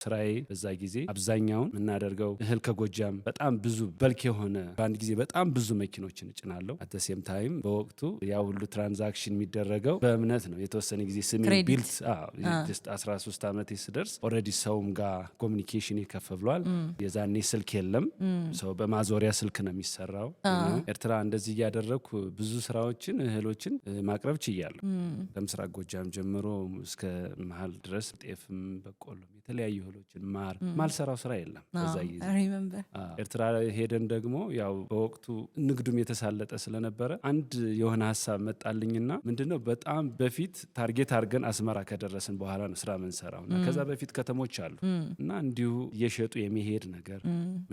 ስራዬ በዛ ጊዜ አብዛኛውን የምናደርገው እህል ከጎጃም በጣም ብዙ በልክ የሆነ በአንድ ጊዜ በጣም ብዙ መኪኖችን እጭናለሁ። አተሴም ታይም በወቅቱ ያ ሁሉ ትራንዛክሽን የሚደረገው በእምነት ነው። የተወሰነ ጊዜ ስሜ ቢልት 13 ዓመቴ ስደርስ ኦልሬዲ ሰውም ጋር ኮሚኒኬሽን ይከፈብሏል። የዛኔ ስልክ የለም። ሰው በማዞሪያ ስልክ ነው የሚሰራው። ኤርትራ እንደዚህ እያደረግኩ ብዙ ስራዎችን እህሎችን ማቅረብ ችያለሁ። ከምስራቅ ጎጃም ጀምሮ እስከ መሀል ድረስ ጤፍም በቆሎም የተለያዩ እህሎችን ማልሰራው ስራ የለም። በዛ ጊዜ ኤርትራ ሄደን ደግሞ ያው በወቅቱ ንግዱም የተሳለጠ ስለነበረ አንድ የሆነ ሀሳብ መጣልኝና ምንድነው በጣም በፊት ታርጌት አድርገን አስመራ ከደረስን በኋላ ነው ስራ ምንሰራው እና ከዛ በፊት ከተሞች አሉ እና እንዲሁ እየሸጡ የሚሄድ ነገር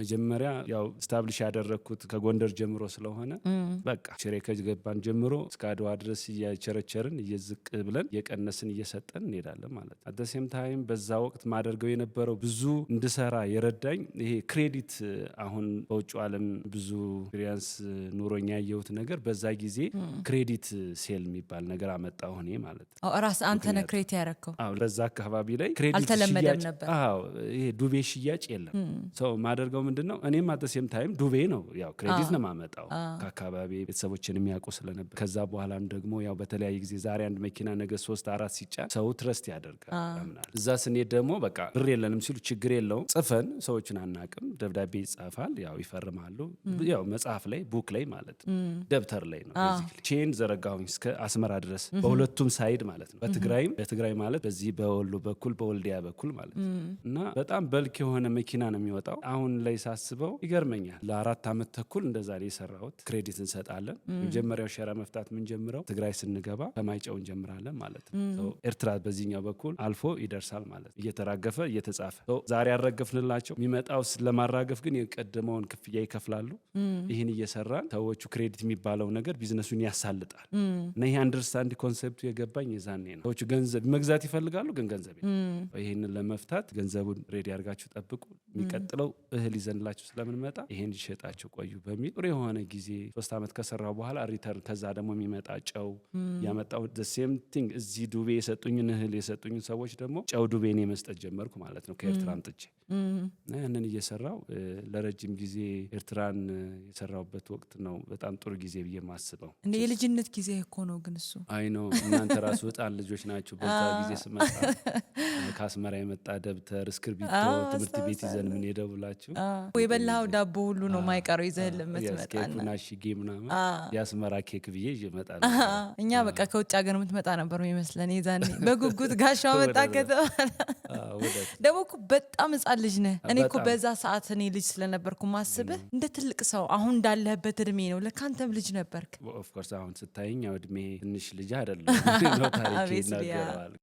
መጀመሪያ ያው ስታብሊሽ ያደረግኩት ከጎንደር ጀምሮ ስለሆነ በቃ ሽሬ ከገባን ጀምሮ እስከ አድዋ ድረስ እያቸረቸርን እየዝቅ ብለን እየቀነስን እየሰጠን እንሄዳለን ማለት ነው። አደሴም ታይም በዛ ወቅት ማደርገው የነበረው ብዙ እንድሰራ የረዳኝ ይሄ ክሬዲት አሁን በውጭ ዓለም ብዙ ኤክስፒሪየንስ ኑሮኛ ያየሁት ነገር በዛ ጊዜ ክሬዲት ሴል የሚባል ነገር አመጣሁ እኔ ማለት ነው። ራስ አንተ ነህ ክሬት ያረከው? አዎ በዛ አካባቢ ላይ ክሬዲት አልተለመደም ነበር። አዎ ይሄ ዱቤ ሽያጭ የለም። ሰው ማደርገው ምንድነው እኔም አደሴም ታይም ዱቤ ነው ያው ክሬዲት ነው ማመጣው ከአካባቢ ቤተሰቦችን የሚያውቁ ስለነበር ከዛ በኋላም ደግሞ ያው በተለያየ ጊዜ ዛሬ አንድ መኪና ነገ 3-4 ሲጫን ሰው ትረስት ያደርጋል ያምናል። እዛ ስንሄድ ደግሞ በቃ ብር የለንም ሲሉ ችግር የለውም ጽፈን ሰዎችን አናቅም ደብዳቤ ይጻፋል ያው ይፈርማሉ ያው መጽሐፍ ላይ ቡክ ላይ ማለት ደብተር ላይ ነው ቤዚክሊ ቼን ዘረጋሁኝ እስከ አስመራ ድረስ በሁለቱም ሳይድ ማለት ነው። በትግራይ ማለት በዚህ በወሎ በኩል በወልዲያ በኩል ማለት ነው እና በጣም በልክ የሆነ መኪና ነው የሚወጣው። አሁን ላይ ሳስበው ይገርመኛል። ለ4 ዓመት ተኩል እንደዛ ላይ የሰራሁት ክሬዲት እንሰጣለን። መጀመሪያው ሸራ መፍታት ምን ጀምረው ትግራይ ስንገባ ከማይጨው እንጀምራለን ማለት ነው። ኤርትራ በዚህኛው በኩል አልፎ ይደርሳል ማለት ነው። እየተራገፈ እየተጻፈ ዛሬ ያረገፍንላቸው የሚመጣው ለማራገፍ ግን የቀደመውን ክፍያ ይከፍላሉ። ይህን እየሰራን ሰዎቹ ክሬዲት የሚባለው ነገር ቢዝነሱን ያሳልጣል እና ይህ አንደርስታንድ ኮንሴፕቱ የገባኝ የዛኔ ነው። ሰዎቹ ገንዘብ መግዛት ይፈልጋሉ ግን ገንዘብ ይህንን ለመፍታት ገንዘቡን ሬዲ አድርጋችሁ ጠብቁ፣ የሚቀጥለው እህል ይዘንላችሁ ስለምንመጣ ይሄን ይሸጣችሁ ቆዩ በሚል ጥሩ የሆነ ጊዜ 3 ዓመት ከሰራው በኋላ ሪተርን ከዛ ደግሞ የሚመጣ ጨው ያመጣው ሴም ቲንግ እዚህ ዱቤ የሰጡኝን እህል የሰጡኝን ሰዎች ደግሞ ጨው ዱቤን የመስጠት ጀመርኩ ማለት ነው ከኤርትራ አምጥቼ እና ያንን እየሰራው ለረጅም ጊዜ ኤርትራን የሰራውበት ወቅት ነው። በጣም ጥሩ ጊዜ ብዬ ማስበው እንደ የልጅነት ጊዜ እኮ ነው። ግን እሱ አይ ነው እናንተ ራሱ ህፃን ልጆች ናችሁ። በዛ ጊዜ ስመጣ ከአስመራ የመጣ ደብተር እስክርቢቶ ትምህርት ቤት ይዘን ምን ሄደው ብላችሁ የበላው ዳቦ ሁሉ ነው ማይቀረው ይዘህል የምትመጣና ሽጌ ምናምን የአስመራ ኬክ ብዬ ይመጣል። እኛ በቃ ከውጭ ሀገር የምትመጣ ነበር የሚመስለን የዛኔ በጉጉት ጋሻው መጣ ከተባለ ደግሞ እኮ በጣም ህፃን ልጅ ነህ። እኔ እኮ በዛ ሰዓት እኔ ልጅ ስለነበርኩ ማስብህ እንደ ትልቅ ሰው አሁን እንዳለህበት እድሜ ነው። ለካንተም ልጅ ነበርክ። ኦፍ ኮርስ አሁን ስታይኝ እድሜ ትንሽ ልጅ አይደለም ነው ታሪክ ይናገራል።